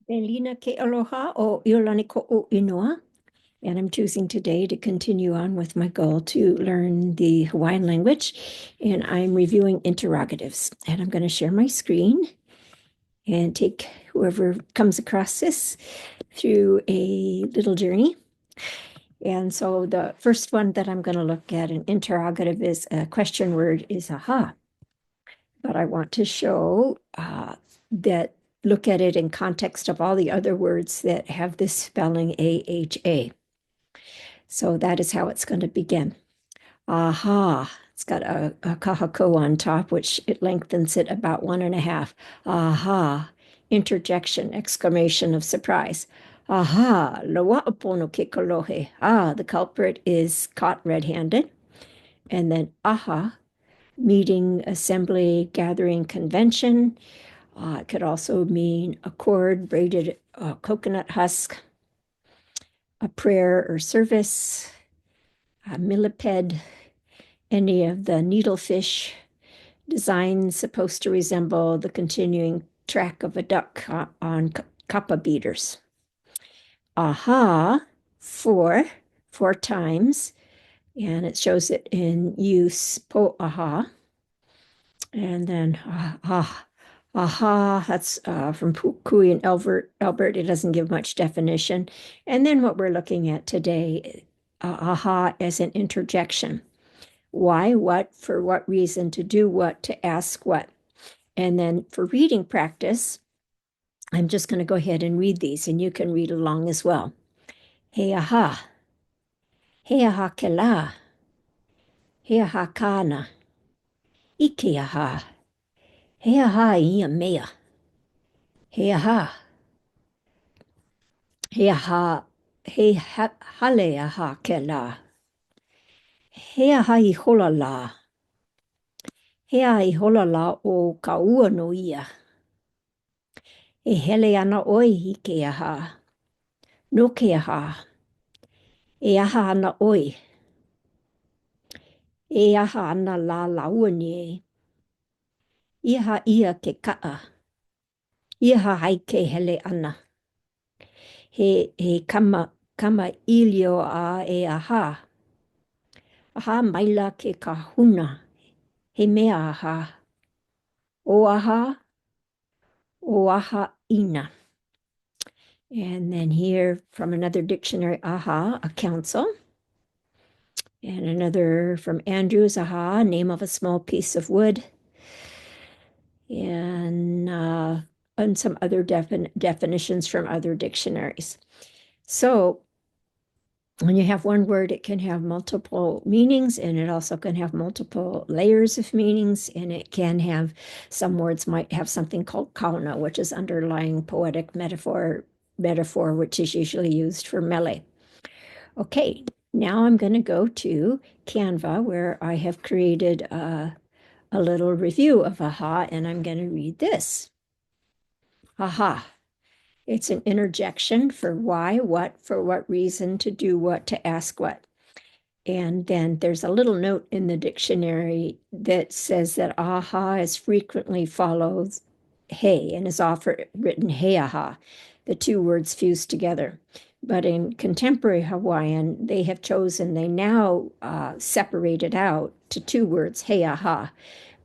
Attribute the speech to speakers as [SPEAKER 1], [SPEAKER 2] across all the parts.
[SPEAKER 1] Elina ke aloha o Iolani ko'u inoa. And I'm choosing today to continue on with my goal to learn the Hawaiian language. And I'm reviewing interrogatives. And I'm going to share my screen and take whoever comes across this through a little journey. And so the first one that I'm going to look at, an interrogative, is a question word is aha. But I want to show that look at it in context of all the other words that have this spelling AHA. So that is how it's going to begin. Aha. It's got a kahako on top, which it lengthens it about 1.5. Aha. Interjection, exclamation of surprise. Aha. Loa'apono ke kolohe. Ah, the culprit is caught red-handed. And then aha. Meeting, assembly, gathering, convention. It could also mean a cord, braided coconut husk, a prayer or service, a millipede, any of the needlefish designs supposed to resemble the continuing track of a duck on kappa beaters. Aha, four times, and it shows it in use, po aha. And then aha, that's from Kui and Albert. It doesn't give much definition. And then what we're looking at today, aha as an interjection. Why, what, for what reason, to do what, to ask what. And then for reading practice, I'm just going to go ahead and read these, and you can read along as well. He aha ke la, he aha kana, ike aha, he aha ia mea, he aha, he aha, he hale aha ke la, he aha I hola la, he aha I hola la o ka ua no ia, e hele ana oi ike aha, no ke aha, e aha ana oi, e aha ana la laua ni, iha ia ke kaa, iha hai ke hele ana. He kama ilio a e aha. Aha maila ke kahuna, he mea aha. O aha ina. And then here from another dictionary, aha, a council. And another from Andrews, aha, name of a small piece of wood. And some other definitions from other dictionaries. So when you have one word, it can have multiple meanings, and it also can have multiple layers of meanings, and it can have, some words might have something called kauna, which is underlying poetic metaphor, which is usually used for mele. Okay, now I'm going to go to Canva, where I have created a little review of aha, and I'm going to read this. Aha. It's an interjection for why, what, for what reason, to do what, to ask what. And then there's a little note in the dictionary that says that aha is frequently follows hey and is often written hey aha, the two words fused together. But in contemporary Hawaiian, they now separate it out to two words, hey aha.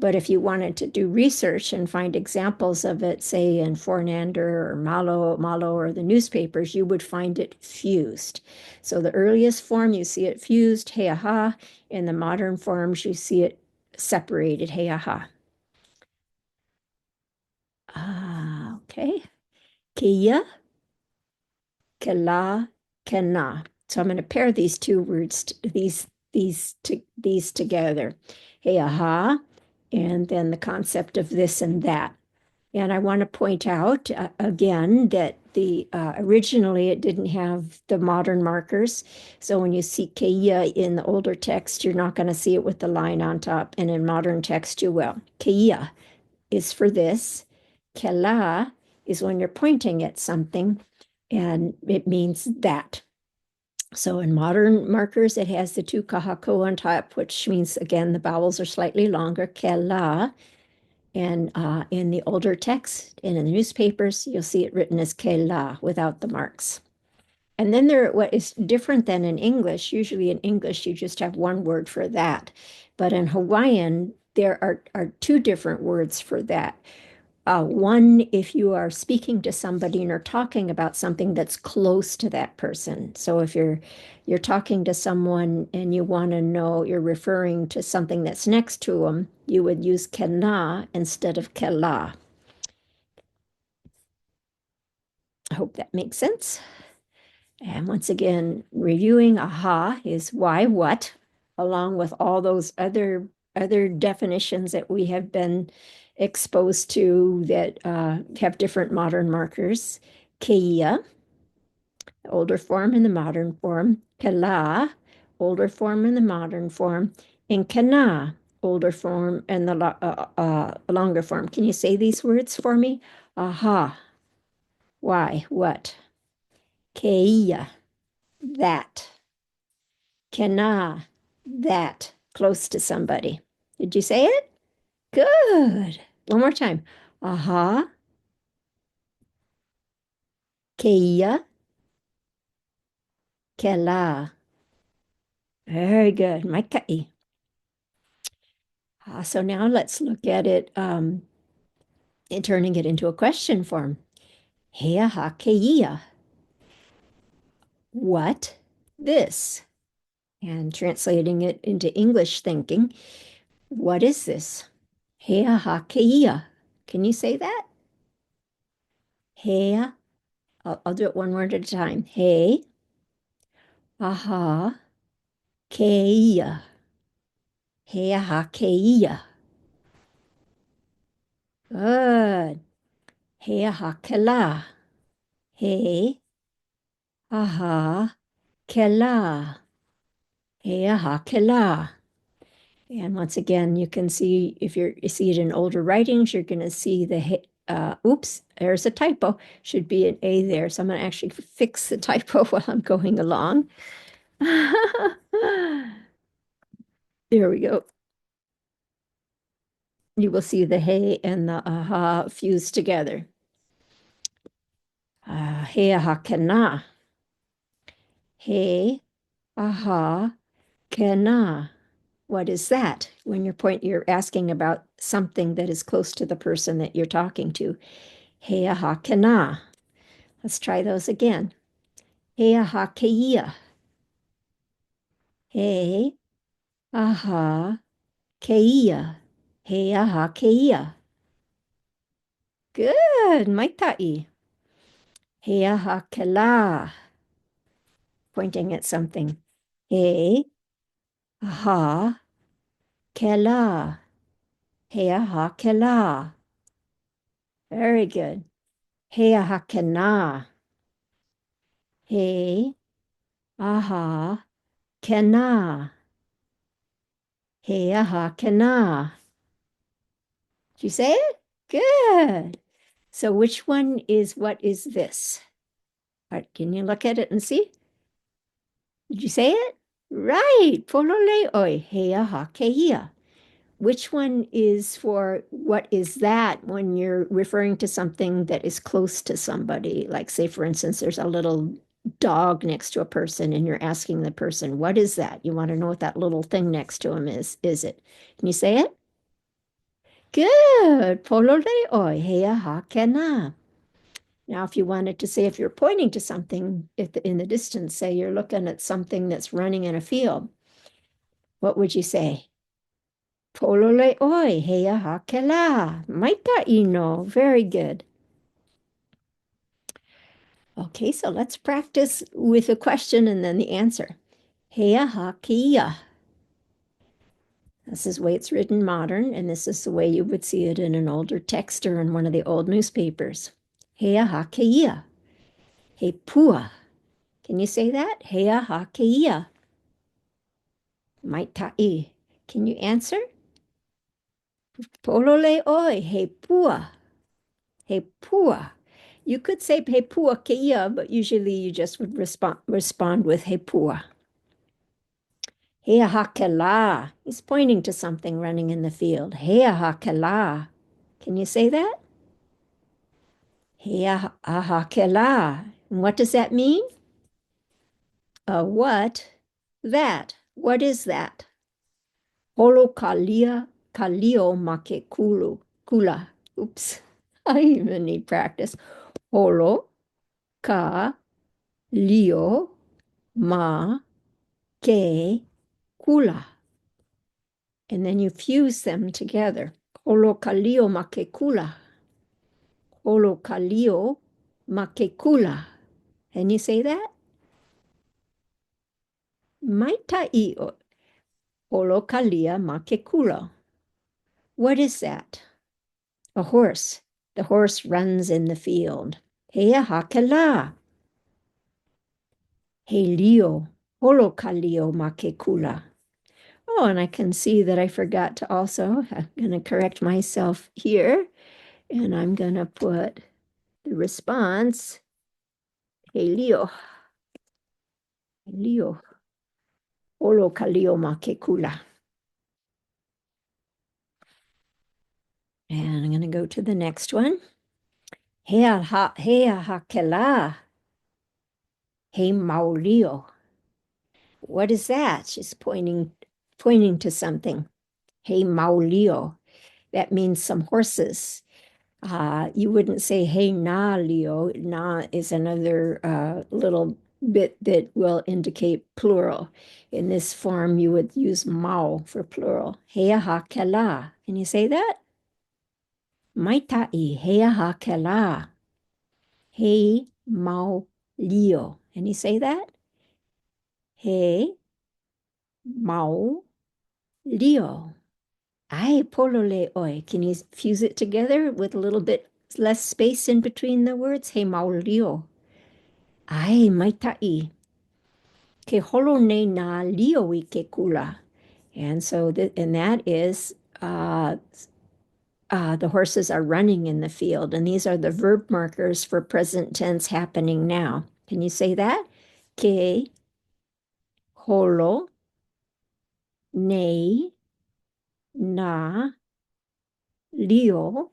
[SPEAKER 1] But if you wanted to do research and find examples of it, say in Fornander or Malo or the newspapers, you would find it fused. So the earliest form, you see it fused, he aha. In the modern forms, you see it separated, he aha. Okay. Kia, kela, kena. So I'm going to pair these two words, these together. He aha, and then the concept of this and that. And I want to point out again that originally it didn't have the modern markers. So when you see keia in the older text, you're not going to see it with the line on top. And in modern text, you will. Keia is for this. Kela is when you're pointing at something, and it means that. So in modern markers, it has the two kahako on top, which means, again, the vowels are slightly longer. Kela. And in the older text and in the newspapers, you'll see it written as ke la without the marks. And then what is different than in English, usually in English, you just have one word for that. But in Hawaiian, there are two different words for that. One, if you are speaking to somebody and are talking about something that's close to that person. So if you're talking to someone and you want to know, you're referring to something that's next to them, you would use kena instead of kela. I hope that makes sense. And once again, reviewing aha is why what, along with all those other definitions that we have been exposed to that have different modern markers. Keia, older form and the modern form. Kela, older form and the modern form. And kana, older form and the longer form. Can you say these words for me? Aha, why, what? Keia, that. Kana, that, close to somebody. Did you say it? Good. One more time. Aha, keia, kela. Very good. Maikai. So now let's look at it and turning it into a question form. Hea ha keia. What this? And translating it into English thinking, what is this? Hea ha keia. Can you say that? Hea. I'll do it one word at a time. Hey, aha, keia. Hea ha keia. Good. Hea ha kela. Hey, aha, kela. Hea ha kela. And once again, you can see, if you see it in older writings, you're going to see oops, there's a typo. Should be an A there. So I'm going to actually fix the typo while I'm going along. There we go. You will see the hey and the aha fused together. He aha kena. He aha kena. What is that? When you're asking about something that is close to the person that you're talking to. He aha kena. Let's try those again. He aha keia. He aha keia. He aha keia. Good, maitai. He aha kela. Pointing at something. He aha kela. He aha kela. Very good. He aha kena. He aha kena. He aha kena. Did you say it? Good. So which one is what is this? Can you look at it and see? Did you say it? Right. Polole oi he aha keia. Which one is for what is that when you're referring to something that is close to somebody? Like, say, for instance, there's a little dog next to a person and you're asking the person, what is that? You want to know what that little thing next to him is it? Can you say it? Good. Polole oi hea ha kena. Now, if you wanted to say, if you're pointing to something in the distance, say you're looking at something that's running in a field, what would you say? Polole oi, hea ha kela. Maita ino. Very good. Okay, so let's practice with a question and then the answer. Hea ha kia. This is the way it's written modern, and this is the way you would see it in an older text or in one of the old newspapers. Hea ha kia. He pua. Can you say that? Hea ha kia. Maitai. Can you answer? Polole oi, he pua. He pua. You could say he pua keia, but usually you just would respond with he pua. Hea hakela. He's pointing to something running in the field. Hea hakela. Can you say that? He aha ke la. And what does that mean? What? That. What is that? Holo kalia kalio make kula. Oops. I even need practice. Holo ka lio ma ke kula. And then you fuse them together. Holo kalio make kula. Holo kalio make kula. Can you say that? Maitai holo kalia make kula. What is that? A horse. The horse runs in the field. Hea hakela. He lio. Holo kalio make kula. Oh, and I can see that I forgot to also, I'm going to correct myself here, and I'm going to put the response, he lio. Lio. Holo kalio make kula. And I'm going to go to the next one. Hea hakela. He maulio. What is that? She's pointing to something. Hey maulio. That means some horses. You wouldn't say hey na leo. Na is another little bit that will indicate plural. In this form, you would use mau for plural. Hea hakela. Can you say that? Maitai hea hakela. Hey mau leo. Can you say that? Hey mau leo. Ai polole oi. Can you fuse it together with a little bit less space in between the words? He maulio. Ai maitai. Ke holo ne na lio I ke kula. And so, that is the horses are running in the field. And these are the verb markers for present tense happening now. Can you say that? Ke holo ne na lio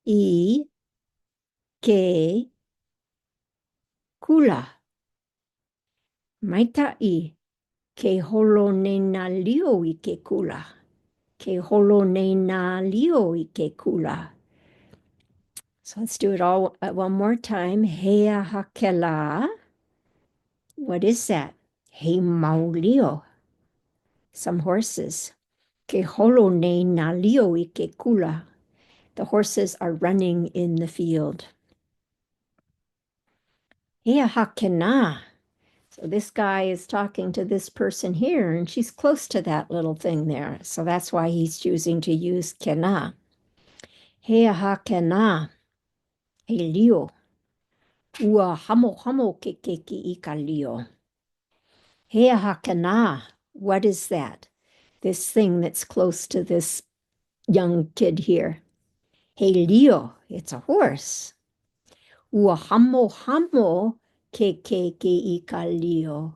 [SPEAKER 1] I ke kula. Maitai, ke holo ne na lio I ke kula. Ke holo ne na lio I ke kula. So let's do it all one more time. Hea hakela. What is that? He maulio. Some horses. Ke holo ne na lio I ke kula. The horses are running in the field. Hea hakena. So this guy is talking to this person here, and she's close to that little thing there. So that's why he's choosing to use kena. Hea ha kena. He lio. Ua hamo hamo kekeki ika lio. Hea ha kena. What is that? This thing that's close to this young kid here. He lio. It's a horse. Ua hamo hamo kekeki ika lio.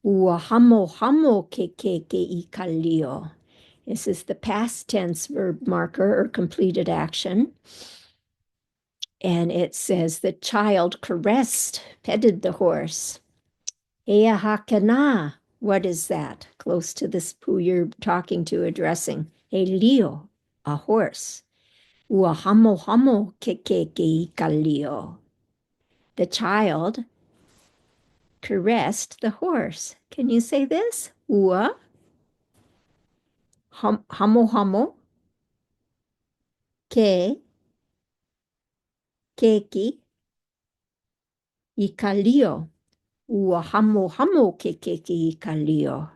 [SPEAKER 1] Ua hamo hamo kekeke I ka lio. This is the past tense verb marker or completed action. And it says the child caressed, petted the horse. Ea hakana. What is that? Close to this who you're talking to, addressing. E lio, a horse. Ua hamo hamo kekeke I ka lio. The child caressed the horse. Can you say this? Ua hamo hamo ke keki I ka lio. Ua hamo hamo ke keki I ka lio.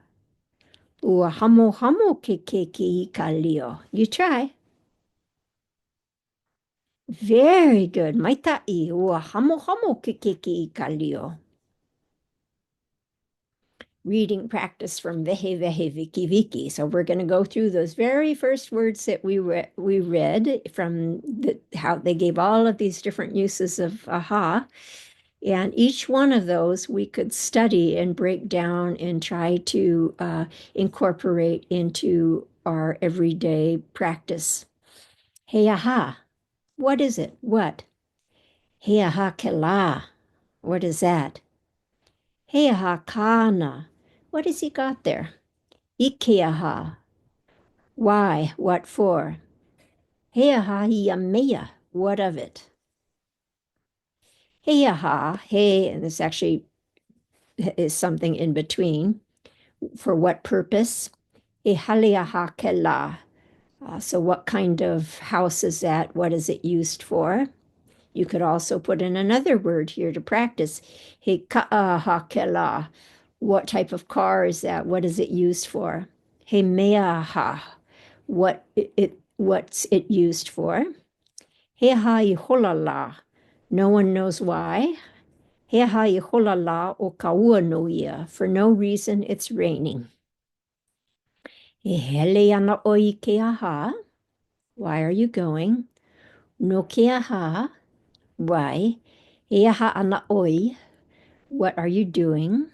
[SPEAKER 1] Ua hamo hamo ke keki I ka lio. You try. Very good. Maitai. Ua hamo hamo ke keki I ka lio. Reading practice from Vehe Vehe Viki Viki. So we're going to go through those very first words that we read from how they gave all of these different uses of aha. And each one of those we could study and break down and try to incorporate into our everyday practice. Heaha. What is it? What? Heaha kela. What is that? Heaha kana. What has he got there? Ikeaha. Why? What for? Heaha hiamea. What of it? Heaha. Hey, and this actually is something in between. For what purpose? Ehaleaha kela. So what kind of house is that? What is it used for? You could also put in another word here to practice. He ka'ahakela. What type of car is that? What is it used for? He meaha. What's it used for? He haiholala. No one knows why. He haiholala o kaua noia. For no reason, it's raining. He heleana oi keaha. Why are you going? No keaha. Why? Eaha ana oi. What are you doing?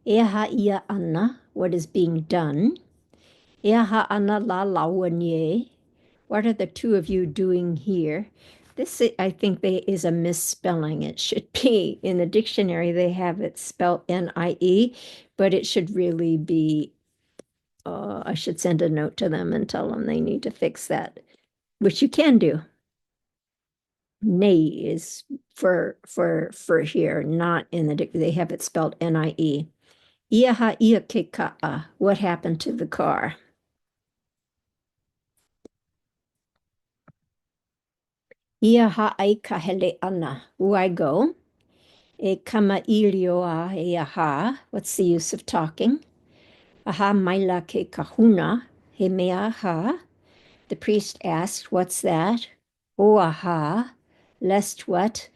[SPEAKER 1] Eaha ia ana. What is being done? Eaha ana la lawanye. What are the two of you doing here? This, I think, is a misspelling. It should be, in the dictionary, they have it spelled N-I-E, but it should really be, I should send a note to them and tell them they need to fix that, which you can do. Nay is for here, not in the they have it spelled N-I-E. Iaha ia ke ka'a. What happened to the car? Iaha ai kahele ana. Why go? E kama ilioa e aha. What's the use of talking? Aha maila ke kahuna. He mea aha. The priest asked, what's that? O aha. Lest what?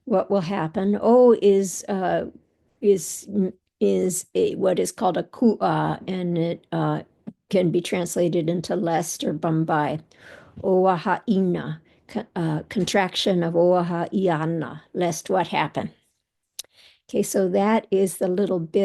[SPEAKER 1] What will happen? O is what is called a ku'a, and it can be translated into lest or bumbai. Oahaina, contraction of oaha iana, lest what happen. Okay, so that is the little bit